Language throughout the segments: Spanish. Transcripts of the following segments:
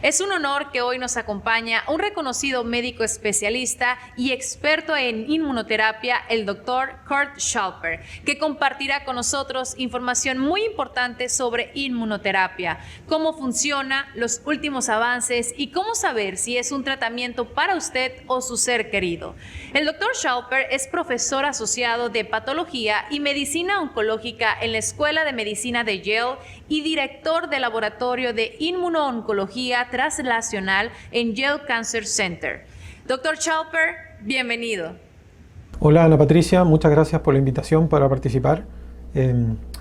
Es un honor que hoy nos acompaña un reconocido médico especialista y experto en inmunoterapia, el doctor Kurt Schalper, que compartirá con nosotros información muy importante sobre inmunoterapia, cómo funciona, los últimos avances y cómo saber si es un tratamiento para usted o su ser querido. El doctor Schalper es profesor asociado de patología y medicina oncológica en la Escuela de Medicina de Yale y director del laboratorio de inmunooncología translacional en Yale Cancer Center. Doctor Schalper, bienvenido. Hola Ana Patricia, muchas gracias por la invitación para participar.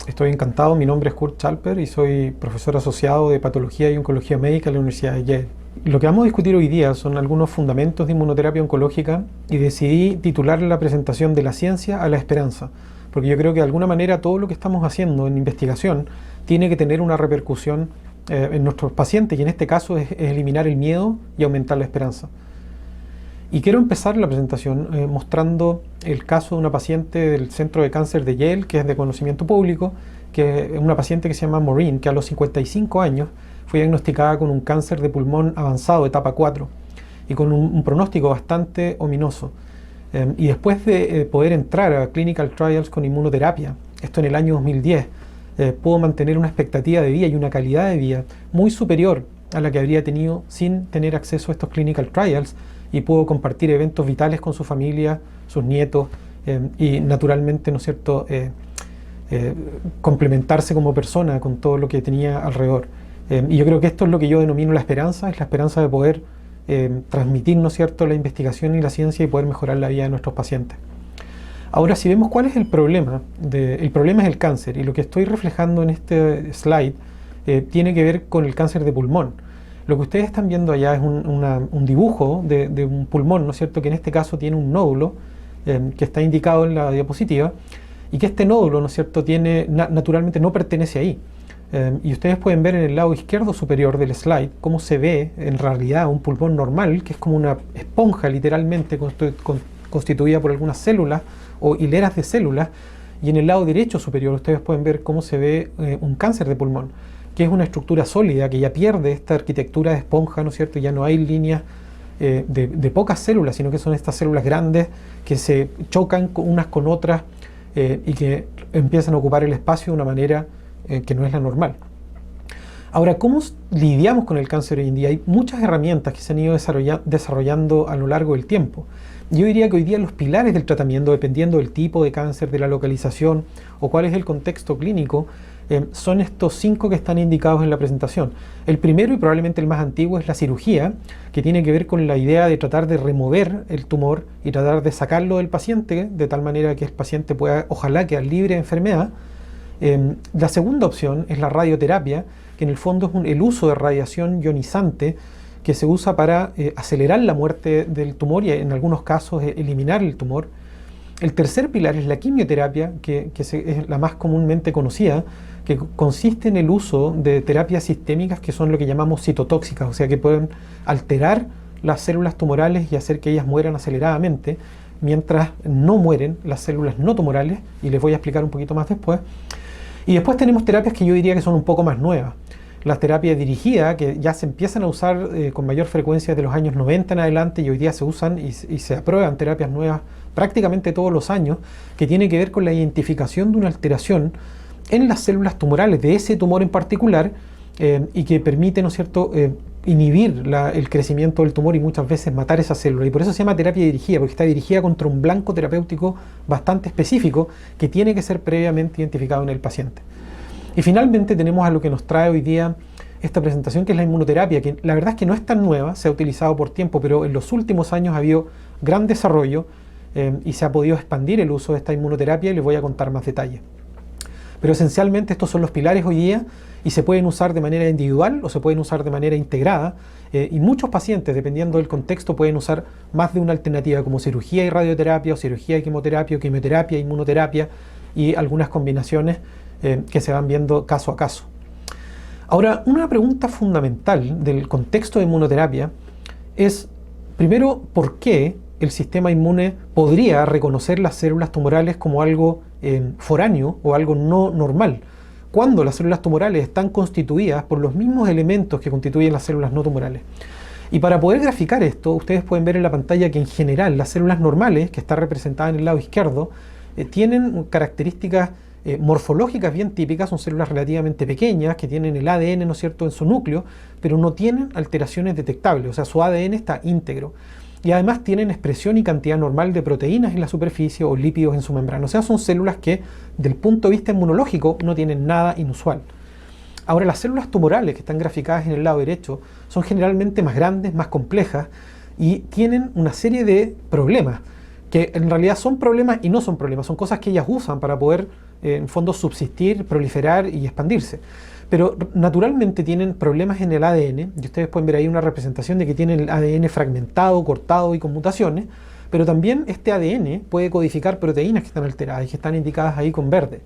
Estoy encantado, mi nombre es Kurt Schalper y soy profesor asociado de patología y oncología médica en la Universidad de Yale. Lo que vamos a discutir hoy día son algunos fundamentos de inmunoterapia oncológica y decidí titular la presentación de la ciencia a la esperanza, porque yo creo que de alguna manera todo lo que estamos haciendo en investigación tiene que tener una repercusión en nuestros pacientes, y en este caso es eliminar el miedo y aumentar la esperanza. Y quiero empezar la presentación mostrando el caso de una paciente del Centro de Cáncer de Yale, que es de conocimiento público, que es una paciente que se llama Maureen, que a los 55 años fue diagnosticada con un cáncer de pulmón avanzado, etapa 4, y con un pronóstico bastante ominoso. Y después de poder entrar a clinical trials con inmunoterapia, esto en el año 2010, pudo mantener una expectativa de vida y una calidad de vida muy superior a la que habría tenido sin tener acceso a estos clinical trials, y pudo compartir eventos vitales con su familia, sus nietos, y naturalmente, ¿no es cierto?, complementarse como persona con todo lo que tenía alrededor. Y yo creo que esto es lo que yo denomino la esperanza, es la esperanza de poder transmitir, ¿no es cierto?, la investigación y la ciencia y poder mejorar la vida de nuestros pacientes. Ahora, si vemos cuál es el problema, el problema es el cáncer, y lo que estoy reflejando en este slide tiene que ver con el cáncer de pulmón. Lo que ustedes están viendo allá es un dibujo de un pulmón, ¿no es cierto?, que en este caso tiene un nódulo que está indicado en la diapositiva, y que este nódulo, ¿no es cierto?, naturalmente no pertenece ahí. Y ustedes pueden ver en el lado izquierdo superior del slide cómo se ve en realidad un pulmón normal, que es como una esponja literalmente constituida por algunas células o hileras de células, y en el lado derecho superior ustedes pueden ver cómo se ve un cáncer de pulmón, que es una estructura sólida que ya pierde esta arquitectura de esponja, ¿no es cierto? Ya no hay líneas de pocas células, sino que son estas células grandes que se chocan unas con otras y que empiezan a ocupar el espacio de una manera que no es la normal. Ahora, ¿cómo lidiamos con el cáncer hoy en día? Hay muchas herramientas que se han ido desarrollando a lo largo del tiempo. Yo diría que hoy día los pilares del tratamiento, dependiendo del tipo de cáncer, de la localización o cuál es el contexto clínico, son estos 5 que están indicados en la presentación. El primero, y probablemente el más antiguo, es la cirugía, que tiene que ver con la idea de tratar de remover el tumor y tratar de sacarlo del paciente, de tal manera que el paciente pueda, ojalá, quedar libre de enfermedad. La segunda opción es la radioterapia, que en el fondo es el uso de radiación ionizante que se usa para acelerar la muerte del tumor y en algunos casos eliminar el tumor. El tercer pilar es la quimioterapia, que es la más comúnmente conocida, que consiste en el uso de terapias sistémicas que son lo que llamamos citotóxicas, o sea que pueden alterar las células tumorales y hacer que ellas mueran aceleradamente, mientras no mueren las células no tumorales, y les voy a explicar un poquito más después. Y después tenemos terapias que yo diría que son un poco más nuevas. Las terapias dirigidas, que ya se empiezan a usar con mayor frecuencia de los años 90 en adelante, y hoy día se usan y se aprueban terapias nuevas prácticamente todos los años, que tiene que ver con la identificación de una alteración en las células tumorales de ese tumor en particular, y que permite, ¿no es cierto?, inhibir el crecimiento del tumor y muchas veces matar esa célula. Y por eso se llama terapia dirigida, porque está dirigida contra un blanco terapéutico bastante específico que tiene que ser previamente identificado en el paciente. Y finalmente tenemos a lo que nos trae hoy día esta presentación, que es la inmunoterapia, que la verdad es que no es tan nueva, se ha utilizado por tiempo, pero en los últimos años ha habido gran desarrollo y se ha podido expandir el uso de esta inmunoterapia, y les voy a contar más detalles. Pero esencialmente estos son los pilares hoy día, y se pueden usar de manera individual o se pueden usar de manera integrada, y muchos pacientes, dependiendo del contexto, pueden usar más de una alternativa, como cirugía y radioterapia, o cirugía y quimioterapia, o quimioterapia e inmunoterapia, y algunas combinaciones que se van viendo caso a caso. Ahora, una pregunta fundamental del contexto de inmunoterapia es, primero, ¿por qué el sistema inmune podría reconocer las células tumorales como algo foráneo o algo no normal, cuando las células tumorales están constituidas por los mismos elementos que constituyen las células no tumorales. Y para poder graficar esto, ustedes pueden ver en la pantalla que en general las células normales, que está representada en el lado izquierdo, tienen características morfológicas bien típicas, son células relativamente pequeñas que tienen el ADN, ¿no es cierto?, en su núcleo, pero no tienen alteraciones detectables, o sea, su ADN está íntegro. Y además tienen expresión y cantidad normal de proteínas en la superficie o lípidos en su membrana. O sea, son células que, del punto de vista inmunológico, no tienen nada inusual. Ahora, las células tumorales que están graficadas en el lado derecho son generalmente más grandes, más complejas y tienen una serie de problemas, que en realidad son problemas y no son problemas, son cosas que ellas usan para poder, en fondo, subsistir, proliferar y expandirse. Pero naturalmente tienen problemas en el ADN, y ustedes pueden ver ahí una representación de que tienen el ADN fragmentado, cortado y con mutaciones, pero también este ADN puede codificar proteínas que están alteradas y que están indicadas ahí con verde.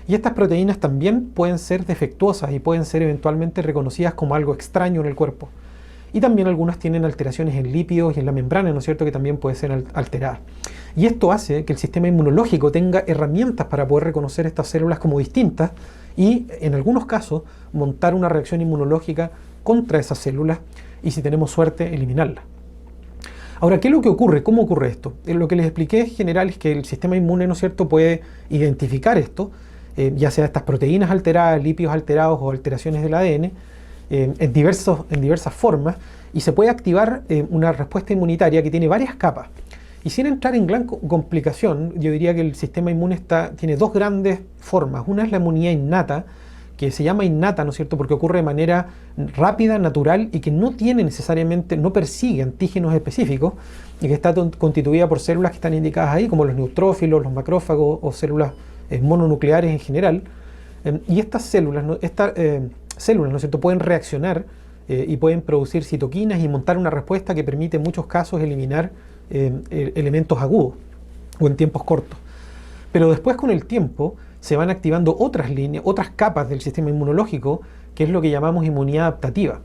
Y estas proteínas también pueden ser defectuosas y pueden ser eventualmente reconocidas como algo extraño en el cuerpo. Y también algunas tienen alteraciones en lípidos y en la membrana, ¿no es cierto?, que también puede ser alterada. Y esto hace que el sistema inmunológico tenga herramientas para poder reconocer estas células como distintas y, en algunos casos, montar una reacción inmunológica contra esas células y, si tenemos suerte, eliminarlas. Ahora, ¿qué es lo que ocurre? ¿Cómo ocurre esto? Lo que les expliqué en general es que el sistema inmune, ¿no es cierto?, puede identificar esto, ya sea estas proteínas alteradas, lípidos alterados o alteraciones del ADN, en diversas formas, y se puede activar una respuesta inmunitaria que tiene varias capas. Y sin entrar en gran complicación, yo diría que el sistema inmune tiene dos grandes formas. Una es la inmunidad innata, que se llama innata, ¿no es cierto?, porque ocurre de manera rápida, natural, y que no tiene necesariamente, no persigue antígenos específicos, y que está constituida por células que están indicadas ahí, como los neutrófilos, los macrófagos o células mononucleares en general. Y estas células, ¿no es cierto?, pueden reaccionar y pueden producir citoquinas y montar una respuesta que permite en muchos casos eliminar elementos agudos o en tiempos cortos. Pero después, con el tiempo, se van activando otras líneas, otras capas del sistema inmunológico, que es lo que llamamos inmunidad adaptativa.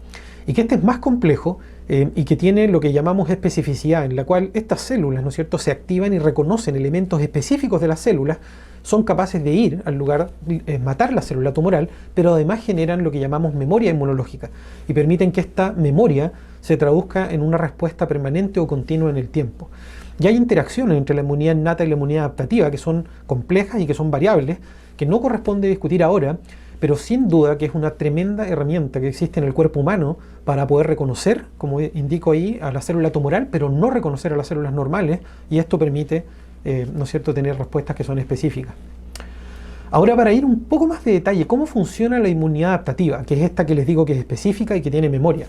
Y que este es más complejo y que tiene lo que llamamos especificidad, en la cual estas células, ¿no es cierto?, se activan y reconocen elementos específicos de las células, son capaces de ir al lugar, matar la célula tumoral, pero además generan lo que llamamos memoria inmunológica y permiten que esta memoria se traduzca en una respuesta permanente o continua en el tiempo. Y hay interacciones entre la inmunidad innata y la inmunidad adaptativa que son complejas y que son variables, que no corresponde discutir ahora, pero sin duda que es una tremenda herramienta que existe en el cuerpo humano para poder reconocer, como indico ahí, a la célula tumoral, pero no reconocer a las células normales, y esto permite, ¿no es cierto?, tener respuestas que son específicas. Ahora, para ir un poco más de detalle, ¿cómo funciona la inmunidad adaptativa? Que es esta que les digo que es específica y que tiene memoria.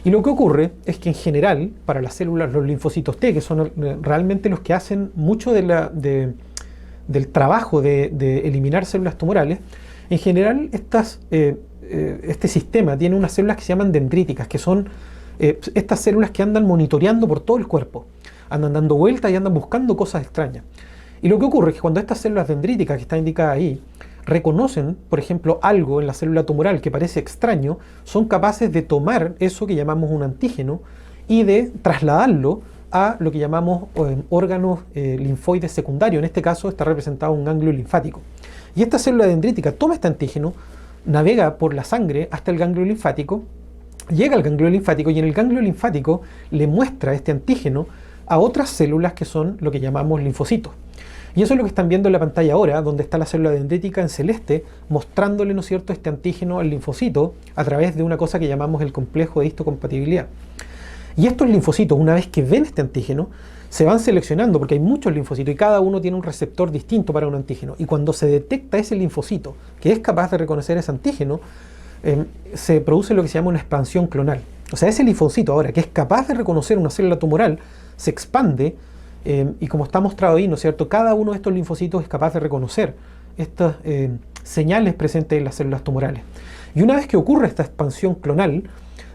Y lo que ocurre es que en general, para las células, los linfocitos T, que son realmente los que hacen mucho del trabajo de eliminar células tumorales, en general este sistema tiene unas células que se llaman dendríticas, que son estas células que andan monitoreando por todo el cuerpo, andan dando vueltas y andan buscando cosas extrañas. Y lo que ocurre es que cuando estas células dendríticas, que está indicada ahí, reconocen, por ejemplo, algo en la célula tumoral que parece extraño, son capaces de tomar eso que llamamos un antígeno y de trasladarlo a lo que llamamos órganos linfoides secundarios. En este caso está representado un ganglio linfático. Y esta célula dendrítica toma este antígeno, navega por la sangre hasta el ganglio linfático, llega al ganglio linfático y en el ganglio linfático le muestra este antígeno a otras células que son lo que llamamos linfocitos. Y eso es lo que están viendo en la pantalla ahora, donde está la célula dendrítica en celeste, mostrándole, ¿no es cierto?, este antígeno al linfocito a través de una cosa que llamamos el complejo de histocompatibilidad. Y estos linfocitos, una vez que ven este antígeno, se van seleccionando, porque hay muchos linfocitos y cada uno tiene un receptor distinto para un antígeno. Y cuando se detecta ese linfocito que es capaz de reconocer ese antígeno, se produce lo que se llama una expansión clonal. O sea, ese linfocito ahora, que es capaz de reconocer una célula tumoral, se expande y como está mostrado ahí, ¿no es cierto?, cada uno de estos linfocitos es capaz de reconocer estas señales presentes en las células tumorales. Y una vez que ocurre esta expansión clonal,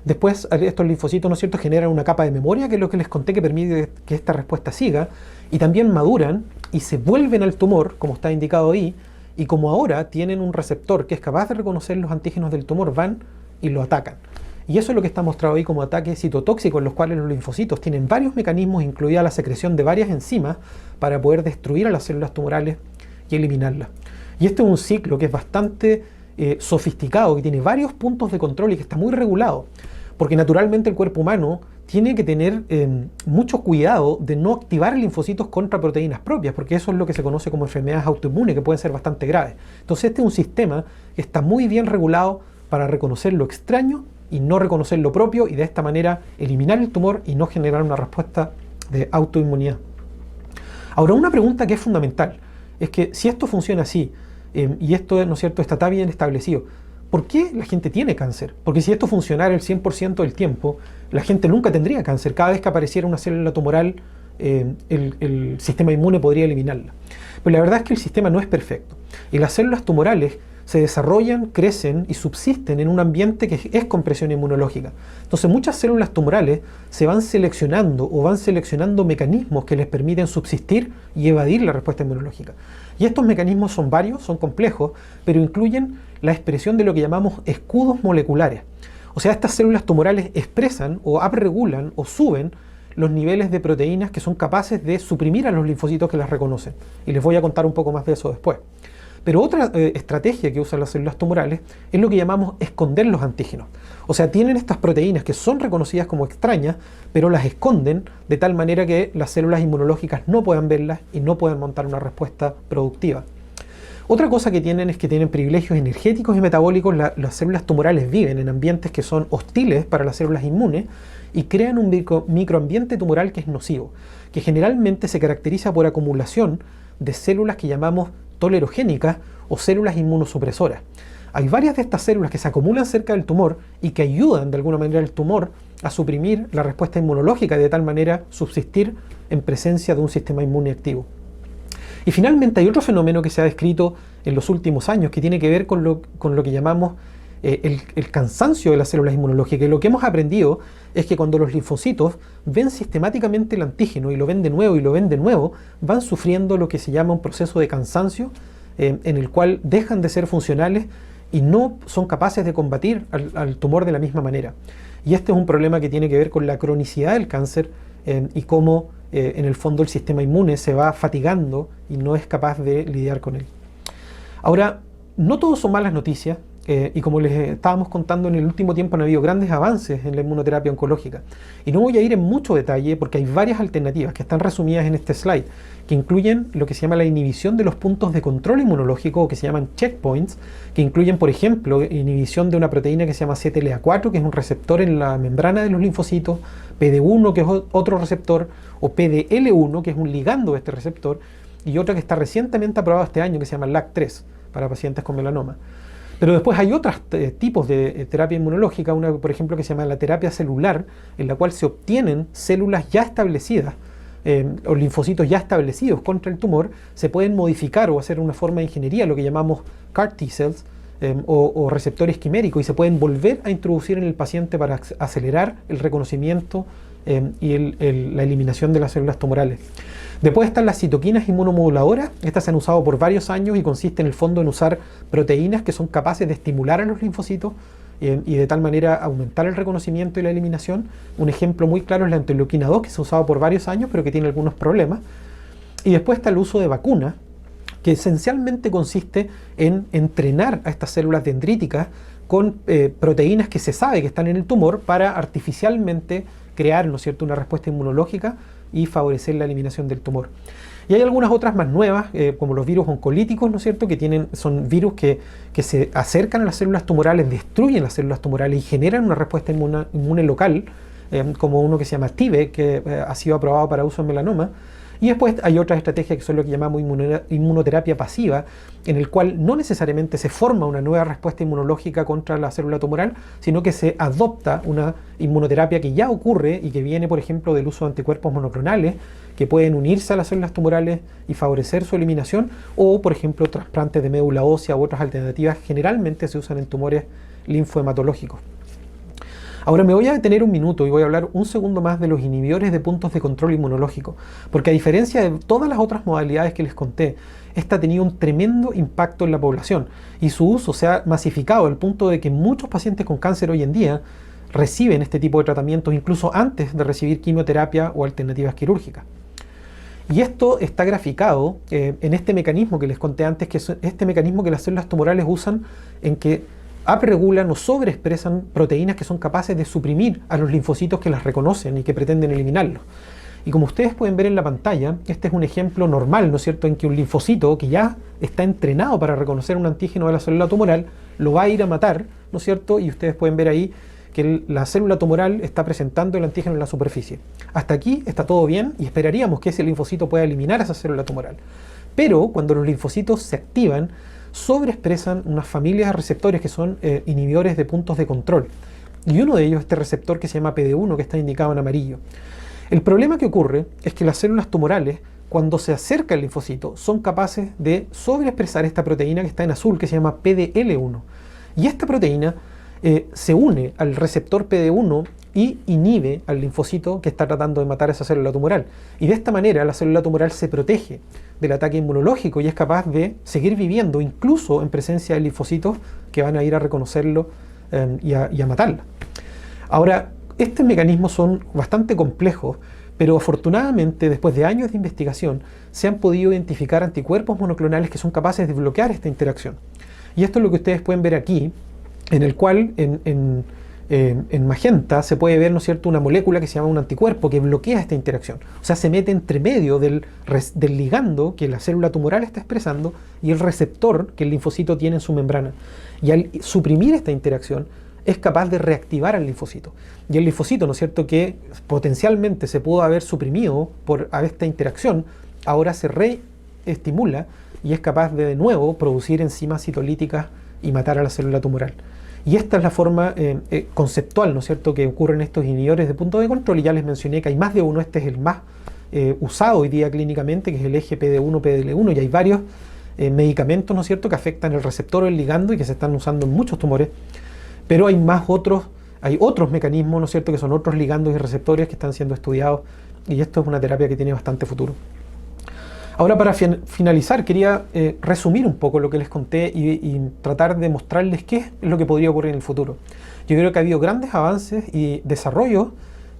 después estos linfocitos, ¿no es cierto?, generan una capa de memoria, que es lo que les conté, que permite que esta respuesta siga, y también maduran y se vuelven al tumor, como está indicado ahí, y como ahora tienen un receptor que es capaz de reconocer los antígenos del tumor, van y lo atacan. Y eso es lo que está mostrado ahí como ataques citotóxicos, en los cuales los linfocitos tienen varios mecanismos, incluida la secreción de varias enzimas, para poder destruir a las células tumorales y eliminarlas. Y este es un ciclo que es bastante sofisticado, que tiene varios puntos de control y que está muy regulado. Porque naturalmente el cuerpo humano tiene que tener mucho cuidado de no activar linfocitos contra proteínas propias, porque eso es lo que se conoce como enfermedades autoinmunes, que pueden ser bastante graves. Entonces este es un sistema que está muy bien regulado para reconocer lo extraño y no reconocer lo propio, y de esta manera eliminar el tumor y no generar una respuesta de autoinmunidad. Ahora, una pregunta que es fundamental es que si esto funciona así, y esto, ¿no es cierto?, está bien establecido, ¿por qué la gente tiene cáncer? Porque si esto funcionara el 100% del tiempo, la gente nunca tendría cáncer. Cada vez que apareciera una célula tumoral, el sistema inmune podría eliminarla. Pero la verdad es que el sistema no es perfecto. Y las células tumorales se desarrollan, crecen y subsisten en un ambiente que es con presión inmunológica. Entonces muchas células tumorales se van seleccionando o van seleccionando mecanismos que les permiten subsistir y evadir la respuesta inmunológica. Y estos mecanismos son varios, son complejos, pero incluyen la expresión de lo que llamamos escudos moleculares. O sea, estas células tumorales expresan o abregulan o suben los niveles de proteínas que son capaces de suprimir a los linfocitos que las reconocen. Y les voy a contar un poco más de eso después. Pero otra estrategia que usan las células tumorales es lo que llamamos esconder los antígenos. O sea, tienen estas proteínas que son reconocidas como extrañas, pero las esconden de tal manera que las células inmunológicas no puedan verlas y no puedan montar una respuesta productiva. Otra cosa que tienen es que tienen privilegios energéticos y metabólicos. Las células tumorales viven en ambientes que son hostiles para las células inmunes y crean un microambiente tumoral que es nocivo, que generalmente se caracteriza por acumulación de células que llamamos tolerogénicas o células inmunosupresoras. Hay varias de estas células que se acumulan cerca del tumor y que ayudan de alguna manera al tumor a suprimir la respuesta inmunológica y de tal manera subsistir en presencia de un sistema inmune activo. Y finalmente hay otro fenómeno que se ha descrito en los últimos años que tiene que ver con lo que llamamos el cansancio de las células inmunológicas. Y lo que hemos aprendido es que cuando los linfocitos ven sistemáticamente el antígeno y lo ven de nuevo y lo ven de nuevo, van sufriendo lo que se llama un proceso de cansancio en el cual dejan de ser funcionales y no son capaces de combatir al tumor de la misma manera. Y este es un problema que tiene que ver con la cronicidad del cáncer y cómo en el fondo el sistema inmune se va fatigando y no es capaz de lidiar con él. Ahora, no todos son malas noticias. Y como les estábamos contando, en el último tiempo han habido grandes avances en la inmunoterapia oncológica. Y no voy a ir en mucho detalle porque hay varias alternativas que están resumidas en este slide, que incluyen lo que se llama la inhibición de los puntos de control inmunológico, o que se llaman checkpoints, que incluyen, por ejemplo, inhibición de una proteína que se llama CTLA4, que es un receptor en la membrana de los linfocitos, PD1, que es otro receptor, o PDL1, que es un ligando de este receptor, y otra que está recientemente aprobada este año, que se llama LAG3, para pacientes con melanoma. Pero después hay otros tipos de terapia inmunológica, una por ejemplo que se llama la terapia celular, en la cual se obtienen células ya establecidas o linfocitos ya establecidos contra el tumor, se pueden modificar o hacer una forma de ingeniería, lo que llamamos CAR T-cells o receptores quiméricos, y se pueden volver a introducir en el paciente para acelerar el reconocimiento y la eliminación de las células tumorales. Después están las citoquinas inmunomoduladoras. Estas se han usado por varios años y consiste en el fondo en usar proteínas que son capaces de estimular a los linfocitos y de tal manera aumentar el reconocimiento y la eliminación. Un ejemplo muy claro es la interleuquina 2, que se ha usado por varios años pero que tiene algunos problemas. Y después está el uso de vacunas, que esencialmente consiste en entrenar a estas células dendríticas con proteínas que se sabe que están en el tumor para artificialmente crear, ¿no es cierto?, una respuesta inmunológica y favorecer la eliminación del tumor. Y hay algunas otras más nuevas, como los virus oncolíticos, ¿no es cierto?, que son virus que se acercan a las células tumorales, destruyen las células tumorales y generan una respuesta inmune local, como uno que se llama TIVE, que ha sido aprobado para uso en melanoma. Y después hay otras estrategias que son lo que llamamos inmunoterapia pasiva, en el cual no necesariamente se forma una nueva respuesta inmunológica contra la célula tumoral, sino que se adopta una inmunoterapia que ya ocurre y que viene, por ejemplo, del uso de anticuerpos monoclonales que pueden unirse a las células tumorales y favorecer su eliminación, o, por ejemplo, trasplantes de médula ósea u otras alternativas generalmente se usan en tumores linfohematológicos. Ahora me voy a detener un minuto y voy a hablar un segundo más de los inhibidores de puntos de control inmunológico, porque a diferencia de todas las otras modalidades que les conté, esta ha tenido un tremendo impacto en la población y su uso se ha masificado al punto de que muchos pacientes con cáncer hoy en día reciben este tipo de tratamientos incluso antes de recibir quimioterapia o alternativas quirúrgicas. Y esto está graficado en este mecanismo que les conté antes, que es este mecanismo que las células tumorales usan en que apregulan o sobreexpresan proteínas que son capaces de suprimir a los linfocitos que las reconocen y que pretenden eliminarlos. Y como ustedes pueden ver en la pantalla, este es un ejemplo normal, ¿no es cierto?, en que un linfocito que ya está entrenado para reconocer un antígeno de la célula tumoral, lo va a ir a matar, ¿no es cierto?, y ustedes pueden ver ahí que la célula tumoral está presentando el antígeno en la superficie. Hasta aquí está todo bien y esperaríamos que ese linfocito pueda eliminar a esa célula tumoral. Pero cuando los linfocitos se activan, sobreexpresan unas familias de receptores que son inhibidores de puntos de control. Y uno de ellos es este receptor que se llama PD1, que está indicado en amarillo. El problema que ocurre es que las células tumorales, cuando se acerca al linfocito, son capaces de sobreexpresar esta proteína que está en azul, que se llama PDL1. Y esta proteína se une al receptor PD1 y inhibe al linfocito que está tratando de matar a esa célula tumoral. Y de esta manera la célula tumoral se protege del ataque inmunológico y es capaz de seguir viviendo incluso en presencia de linfocitos que van a ir a reconocerlo y a matarla. Ahora, estos mecanismos son bastante complejos, pero afortunadamente después de años de investigación se han podido identificar anticuerpos monoclonales que son capaces de bloquear esta interacción. Y esto es lo que ustedes pueden ver aquí, en el cual en magenta se puede ver, ¿no es cierto?, una molécula que se llama un anticuerpo que bloquea esta interacción. O sea, se mete entre medio del ligando que la célula tumoral está expresando y el receptor que el linfocito tiene en su membrana. Y al suprimir esta interacción es capaz de reactivar al linfocito. Y el linfocito, ¿no es cierto?, que potencialmente se pudo haber suprimido por esta interacción, ahora se reestimula y es capaz de nuevo producir enzimas citolíticas y matar a la célula tumoral. Y esta es la forma conceptual, ¿no es cierto?, que ocurren estos inhibidores de punto de control, y ya les mencioné que hay más de uno. Este es el más usado hoy día clínicamente, que es el eje PD1, PDL1, y hay varios medicamentos, ¿no es cierto?, que afectan el receptor o el ligando y que se están usando en muchos tumores, pero hay otros mecanismos, ¿no es cierto?, que son otros ligandos y receptores que están siendo estudiados, y esto es una terapia que tiene bastante futuro. Ahora, para finalizar, quería resumir un poco lo que les conté y tratar de mostrarles qué es lo que podría ocurrir en el futuro. Yo creo que ha habido grandes avances y desarrollos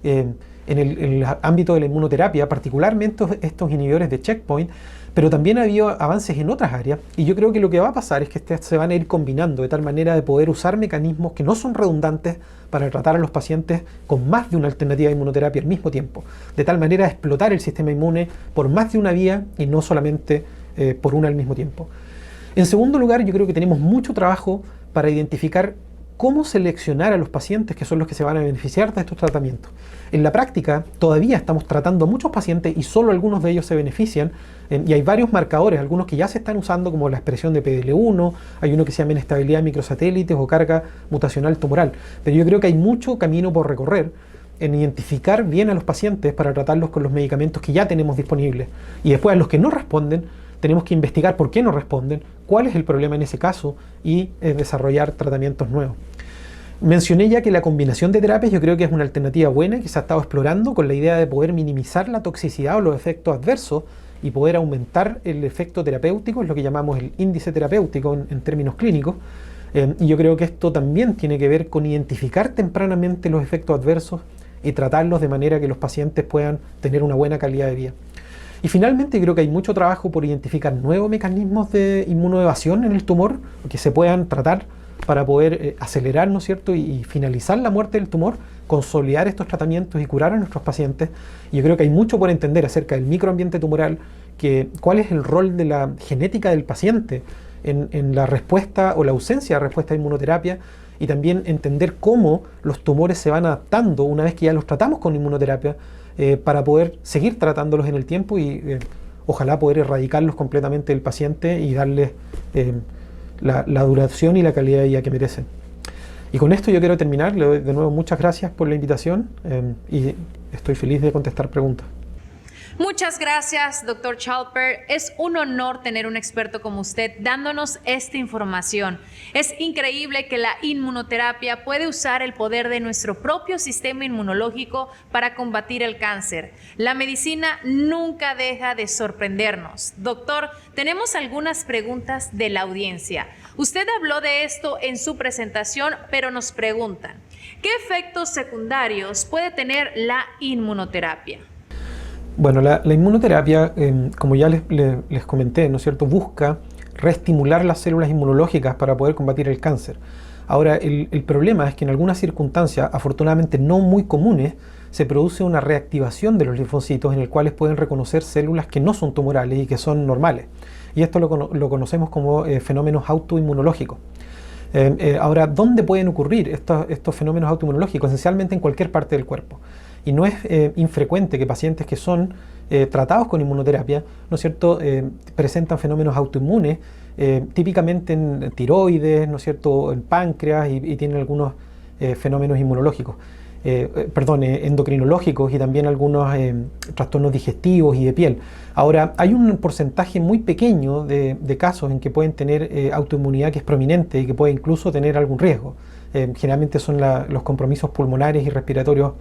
en el ámbito de la inmunoterapia, particularmente estos inhibidores de checkpoint, pero también ha habido avances en otras áreas, y yo creo que lo que va a pasar es que se van a ir combinando de tal manera de poder usar mecanismos que no son redundantes para tratar a los pacientes con más de una alternativa de inmunoterapia al mismo tiempo, de tal manera de explotar el sistema inmune por más de una vía y no solamente por una al mismo tiempo. En segundo lugar, yo creo que tenemos mucho trabajo para identificar cómo seleccionar a los pacientes que son los que se van a beneficiar de estos tratamientos. En la práctica todavía estamos tratando a muchos pacientes y solo algunos de ellos se benefician, y hay varios marcadores, algunos que ya se están usando como la expresión de PDL1, hay uno que se llama inestabilidad de microsatélites o carga mutacional tumoral, pero yo creo que hay mucho camino por recorrer en identificar bien a los pacientes para tratarlos con los medicamentos que ya tenemos disponibles, y después a los que no responden tenemos que investigar por qué no responden, cuál es el problema en ese caso y desarrollar tratamientos nuevos. Mencioné ya que la combinación de terapias yo creo que es una alternativa buena que se ha estado explorando con la idea de poder minimizar la toxicidad o los efectos adversos y poder aumentar el efecto terapéutico, es lo que llamamos el índice terapéutico en términos clínicos. Y yo creo que esto también tiene que ver con identificar tempranamente los efectos adversos y tratarlos de manera que los pacientes puedan tener una buena calidad de vida. Y finalmente creo que hay mucho trabajo por identificar nuevos mecanismos de inmunoevasión en el tumor que se puedan tratar para poder acelerar, ¿no es cierto?, y finalizar la muerte del tumor, consolidar estos tratamientos y curar a nuestros pacientes. Y yo creo que hay mucho por entender acerca del microambiente tumoral, cuál es el rol de la genética del paciente en la respuesta o la ausencia de respuesta a inmunoterapia, y también entender cómo los tumores se van adaptando una vez que ya los tratamos con inmunoterapia, para poder seguir tratándolos en el tiempo y ojalá poder erradicarlos completamente del paciente y darles la duración y la calidad de vida que merecen. Y con esto yo quiero terminar. Le doy de nuevo muchas gracias por la invitación y estoy feliz de contestar preguntas. Muchas gracias, doctor Schalper. Es un honor tener un experto como usted dándonos esta información. Es increíble que la inmunoterapia puede usar el poder de nuestro propio sistema inmunológico para combatir el cáncer. La medicina nunca deja de sorprendernos. Doctor, tenemos algunas preguntas de la audiencia. Usted habló de esto en su presentación, pero nos preguntan, ¿qué efectos secundarios puede tener la inmunoterapia? Bueno, la inmunoterapia, como ya les comenté, ¿no es cierto?, busca reestimular las células inmunológicas para poder combatir el cáncer. Ahora, el problema es que en algunas circunstancias, afortunadamente no muy comunes, se produce una reactivación de los linfocitos en el cual pueden reconocer células que no son tumorales y que son normales. Y esto lo conocemos como fenómenos autoinmunológicos. Ahora, ¿dónde pueden ocurrir estos fenómenos autoinmunológicos? Esencialmente en cualquier parte del cuerpo. Y no es infrecuente que pacientes que son tratados con inmunoterapia, ¿no es cierto?, presentan fenómenos autoinmunes, típicamente en tiroides, ¿no es cierto?, en páncreas y tienen algunos fenómenos inmunológicos, endocrinológicos y también algunos trastornos digestivos y de piel. Ahora, hay un porcentaje muy pequeño de casos en que pueden tener autoinmunidad que es prominente y que puede incluso tener algún riesgo. Generalmente son los compromisos pulmonares y respiratorios,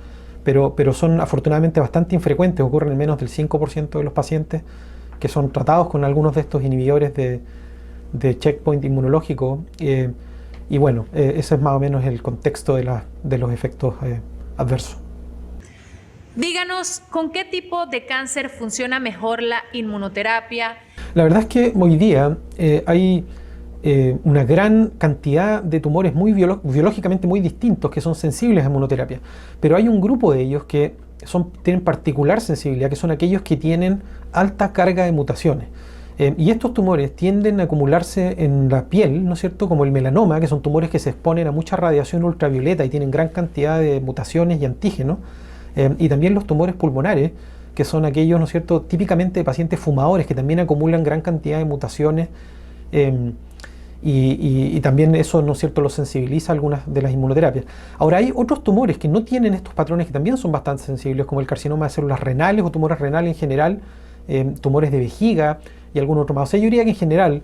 pero son afortunadamente bastante infrecuentes, ocurren en menos del 5% de los pacientes que son tratados con algunos de estos inhibidores de checkpoint inmunológico. Y bueno, ese es más o menos el contexto de los efectos adversos. Díganos, ¿con qué tipo de cáncer funciona mejor la inmunoterapia? La verdad es que hoy día hay una gran cantidad de tumores biológicamente muy distintos que son sensibles a inmunoterapia, pero hay un grupo de ellos que tienen particular sensibilidad, que son aquellos que tienen alta carga de mutaciones. Y estos tumores tienden a acumularse en la piel, ¿no es cierto?, como el melanoma, que son tumores que se exponen a mucha radiación ultravioleta y tienen gran cantidad de mutaciones y antígenos, y también los tumores pulmonares, que son aquellos, ¿no es cierto?, típicamente de pacientes fumadores que también acumulan gran cantidad de mutaciones, y también eso, ¿no es cierto?, los sensibiliza a algunas de las inmunoterapias. Ahora, hay otros tumores que no tienen estos patrones que también son bastante sensibles, como el carcinoma de células renales o tumores renales en general, tumores de vejiga y algún otro más. O sea, yo diría que en general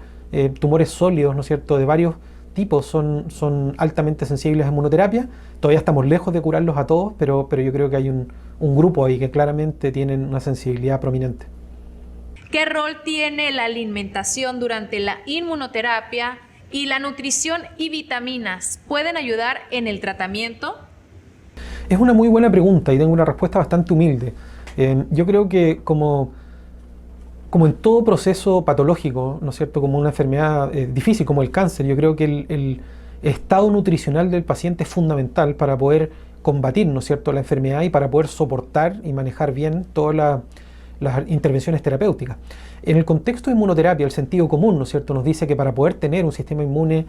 tumores sólidos, ¿no es cierto?, de varios tipos son altamente sensibles a inmunoterapia. Todavía estamos lejos de curarlos a todos, pero yo creo que hay un grupo ahí que claramente tienen una sensibilidad prominente. ¿Qué rol tiene la alimentación durante la inmunoterapia y la nutrición y vitaminas? ¿Pueden ayudar en el tratamiento? Es una muy buena pregunta y tengo una respuesta bastante humilde. Yo creo que como en todo proceso patológico, ¿no es cierto?, como una enfermedad difícil como el cáncer, yo creo que el estado nutricional del paciente es fundamental para poder combatir, ¿no es cierto?, la enfermedad y para poder soportar y manejar bien todas las intervenciones terapéuticas. En el contexto de inmunoterapia, el sentido común, ¿no es cierto?, nos dice que para poder tener un sistema inmune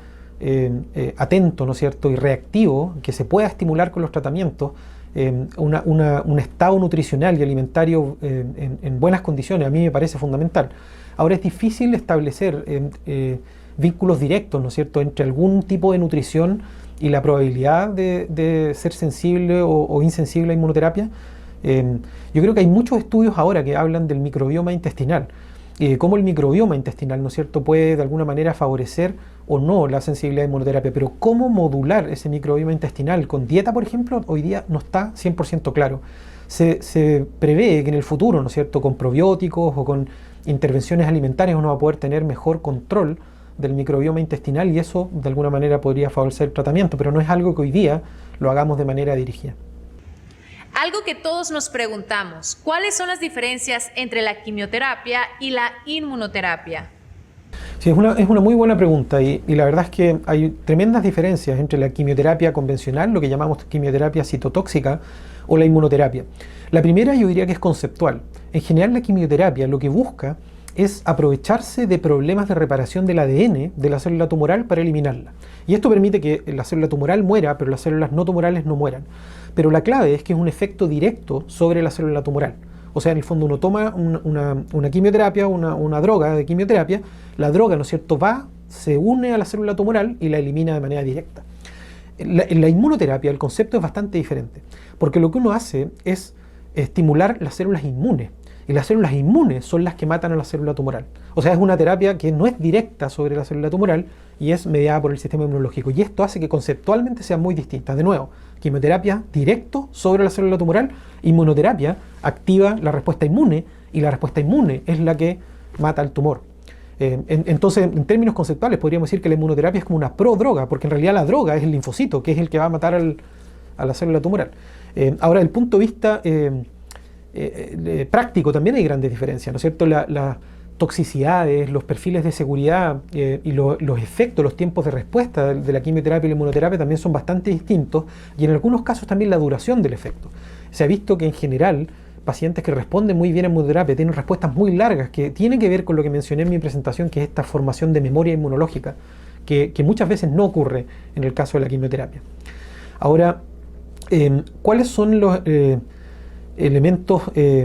atento, ¿no es cierto?, y reactivo, que se pueda estimular con los tratamientos, un estado nutricional y alimentario en buenas condiciones, a mí me parece fundamental. Ahora, es difícil establecer vínculos directos, ¿no es cierto?, entre algún tipo de nutrición y la probabilidad de ser sensible o insensible a inmunoterapia. Yo creo que hay muchos estudios ahora que hablan del microbioma intestinal, cómo el microbioma intestinal, ¿no es cierto?, puede de alguna manera favorecer o no la sensibilidad a inmunoterapia, pero cómo modular ese microbioma intestinal con dieta, por ejemplo, hoy día no está 100% claro. Se prevé que en el futuro, ¿no es cierto?, con probióticos o con intervenciones alimentarias uno va a poder tener mejor control del microbioma intestinal y eso de alguna manera podría favorecer el tratamiento, pero no es algo que hoy día lo hagamos de manera dirigida. Algo que todos nos preguntamos, ¿cuáles son las diferencias entre la quimioterapia y la inmunoterapia? Sí, es una muy buena pregunta y la verdad es que hay tremendas diferencias entre la quimioterapia convencional, lo que llamamos quimioterapia citotóxica, o la inmunoterapia. La primera yo diría que es conceptual. En general la quimioterapia lo que busca es aprovecharse de problemas de reparación del ADN de la célula tumoral para eliminarla. Y esto permite que la célula tumoral muera, pero las células no tumorales no mueran. Pero la clave es que es un efecto directo sobre la célula tumoral. O sea, en el fondo uno toma una quimioterapia, una droga de quimioterapia, la droga, ¿no es cierto?, se une a la célula tumoral y la elimina de manera directa. En la inmunoterapia el concepto es bastante diferente, porque lo que uno hace es estimular las células inmunes. Y las células inmunes son las que matan a la célula tumoral. O sea, es una terapia que no es directa sobre la célula tumoral y es mediada por el sistema inmunológico. Y esto hace que conceptualmente sean muy distintas. De nuevo, quimioterapia directo sobre la célula tumoral, inmunoterapia activa la respuesta inmune y la respuesta inmune es la que mata al tumor. Entonces, en términos conceptuales, podríamos decir que la inmunoterapia es como una prodroga, porque en realidad la droga es el linfocito, que es el que va a matar a la célula tumoral. Ahora, desde el punto de vista práctico también hay grandes diferencias, ¿no es cierto? Las toxicidades, los perfiles de seguridad y los efectos, los tiempos de respuesta de la quimioterapia y la inmunoterapia también son bastante distintos, y en algunos casos también la duración del efecto. Se ha visto que en general pacientes que responden muy bien a inmunoterapia tienen respuestas muy largas, que tienen que ver con lo que mencioné en mi presentación, que es esta formación de memoria inmunológica, que muchas veces no ocurre en el caso de la quimioterapia. Ahora, ¿cuáles son los elementos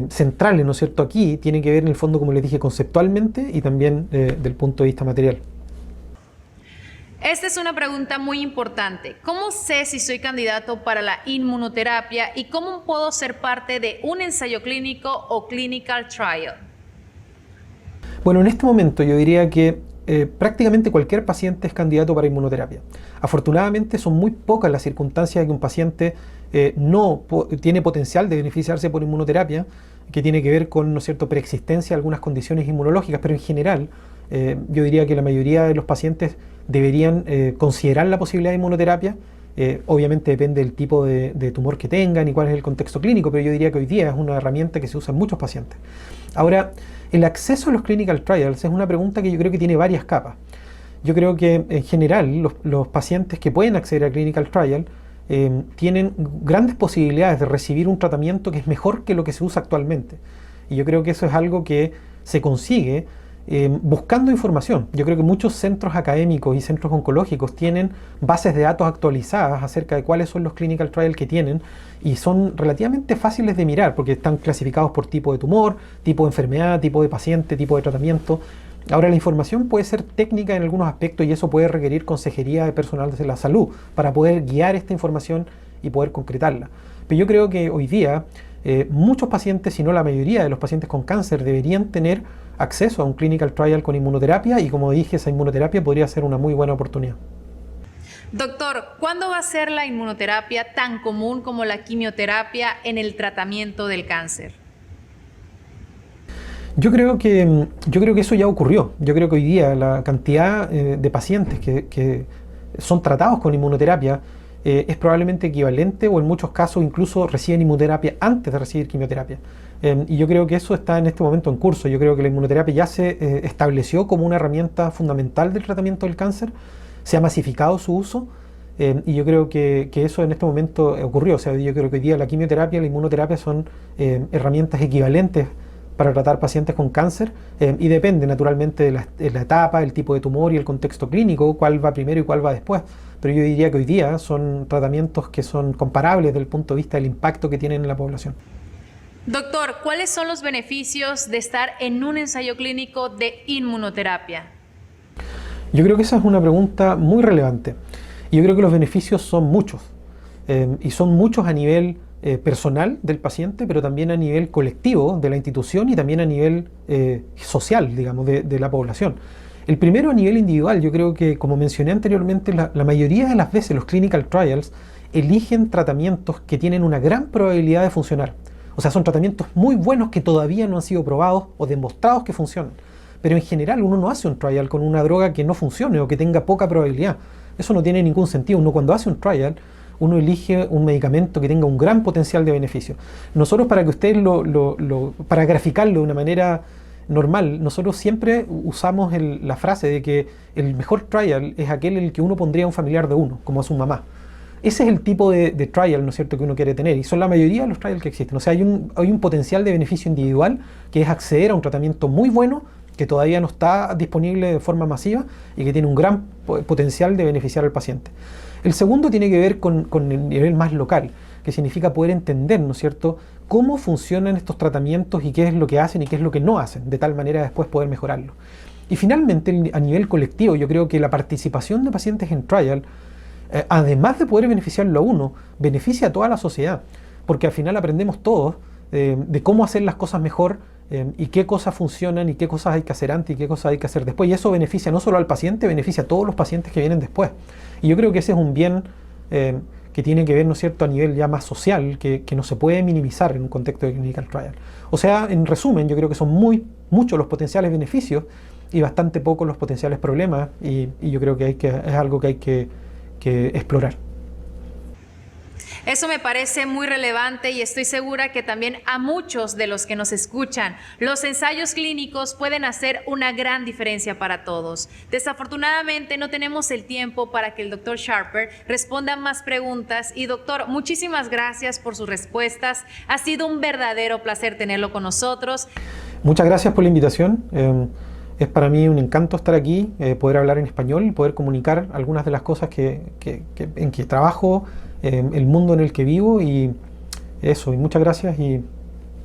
centrales, ¿no es cierto? Aquí tiene que ver en el fondo, como les dije, conceptualmente y también del punto de vista material. Esta es una pregunta muy importante. ¿Cómo sé si soy candidato para la inmunoterapia y cómo puedo ser parte de un ensayo clínico o clinical trial? Bueno, en este momento yo diría que prácticamente cualquier paciente es candidato para inmunoterapia. Afortunadamente son muy pocas las circunstancias de que un paciente no tiene potencial de beneficiarse por inmunoterapia, que tiene que ver con, ¿no es cierto?, preexistencia de algunas condiciones inmunológicas, pero en general yo diría que la mayoría de los pacientes deberían considerar la posibilidad de inmunoterapia. Obviamente depende del tipo de tumor que tengan y cuál es el contexto clínico, pero yo diría que hoy día es una herramienta que se usa en muchos pacientes. Ahora, el acceso a los clinical trials es una pregunta que yo creo que tiene varias capas. Yo creo que en general los pacientes que pueden acceder a clinical trial tienen grandes posibilidades de recibir un tratamiento que es mejor que lo que se usa actualmente. Y yo creo que eso es algo que se consigue buscando información. Yo creo que muchos centros académicos y centros oncológicos tienen bases de datos actualizadas acerca de cuáles son los clinical trials que tienen, y son relativamente fáciles de mirar porque están clasificados por tipo de tumor, tipo de enfermedad, tipo de paciente, tipo de tratamiento. Ahora, la información puede ser técnica en algunos aspectos y eso puede requerir consejería de personal de la salud para poder guiar esta información y poder concretarla. Pero yo creo que hoy día muchos pacientes, si no la mayoría de los pacientes con cáncer, deberían tener acceso a un clinical trial con inmunoterapia, y como dije, esa inmunoterapia podría ser una muy buena oportunidad. Doctor, ¿cuándo va a ser la inmunoterapia tan común como la quimioterapia en el tratamiento del cáncer? Yo creo que eso ya ocurrió. Yo creo que hoy día la cantidad de pacientes que son tratados con inmunoterapia es probablemente equivalente, o en muchos casos incluso reciben inmunoterapia antes de recibir quimioterapia. Y yo creo que eso está en este momento en curso. Yo creo que la inmunoterapia ya se estableció como una herramienta fundamental del tratamiento del cáncer, se ha masificado su uso, y yo creo que eso en este momento ocurrió. O sea, yo creo que hoy día la quimioterapia y la inmunoterapia son herramientas equivalentes para tratar pacientes con cáncer, y depende naturalmente de la etapa, el tipo de tumor y el contexto clínico, cuál va primero y cuál va después. Pero yo diría que hoy día son tratamientos que son comparables desde el punto de vista del impacto que tienen en la población. Doctor, ¿cuáles son los beneficios de estar en un ensayo clínico de inmunoterapia? Yo creo que esa es una pregunta muy relevante. Y yo creo que los beneficios son muchos. Y son muchos a nivel personal del paciente, pero también a nivel colectivo de la institución y también a nivel social, digamos, de la población. El primero, a nivel individual. Yo creo que, como mencioné anteriormente, la mayoría de las veces los clinical trials eligen tratamientos que tienen una gran probabilidad de funcionar. O sea, son tratamientos muy buenos que todavía no han sido probados o demostrados que funcionan. Pero en general uno no hace un trial con una droga que no funcione o que tenga poca probabilidad. Eso no tiene ningún sentido. Uno, cuando hace un trial, uno elige un medicamento que tenga un gran potencial de beneficio. Nosotros, para que ustedes para graficarlo de una manera normal, nosotros siempre usamos la frase de que el mejor trial es aquel en el que uno pondría a un familiar de uno, como a su mamá. Ese es el tipo de trial, ¿no es cierto?, que uno quiere tener, y son la mayoría de los trials que existen. O sea, hay un potencial de beneficio individual, que es acceder a un tratamiento muy bueno que todavía no está disponible de forma masiva y que tiene un gran potencial de beneficiar al paciente. El segundo tiene que ver con el nivel más local, que significa poder entender, ¿no es cierto?, cómo funcionan estos tratamientos y qué es lo que hacen y qué es lo que no hacen, de tal manera después poder mejorarlo. Y finalmente, a nivel colectivo, yo creo que la participación de pacientes en trial, además de poder beneficiarlo a uno, beneficia a toda la sociedad, porque al final aprendemos todos de cómo hacer las cosas mejor, y qué cosas funcionan y qué cosas hay que hacer antes y qué cosas hay que hacer después. Y eso beneficia no solo al paciente, beneficia a todos los pacientes que vienen después. Y yo creo que ese es un bien que tiene que ver, ¿no es cierto?, a nivel ya más social, que no se puede minimizar en un contexto de clinical trial. O sea, en resumen, yo creo que son muchos los potenciales beneficios y bastante pocos los potenciales problemas, y yo creo que es algo que hay que explorar. Eso me parece muy relevante y estoy segura que también a muchos de los que nos escuchan, los ensayos clínicos pueden hacer una gran diferencia para todos. Desafortunadamente no tenemos el tiempo para que el Dr. Sharper responda más preguntas y doctor, muchísimas gracias por sus respuestas. Ha sido un verdadero placer tenerlo con nosotros. Muchas gracias por la invitación. Es para mí un encanto estar aquí, poder hablar en español, poder comunicar algunas de las cosas en que trabajo, el mundo en el que vivo y eso. Y muchas gracias y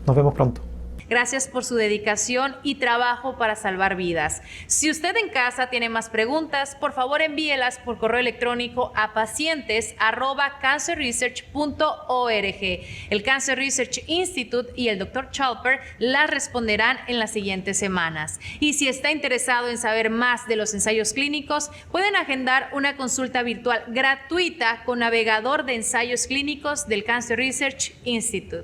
nos vemos pronto. Gracias por su dedicación y trabajo para salvar vidas. Si usted en casa tiene más preguntas, por favor envíelas por correo electrónico a pacientes@cancerresearch.org. El Cancer Research Institute y el Dr. Sharper las responderán en las siguientes semanas. Y si está interesado en saber más de los ensayos clínicos, pueden agendar una consulta virtual gratuita con navegador de ensayos clínicos del Cancer Research Institute.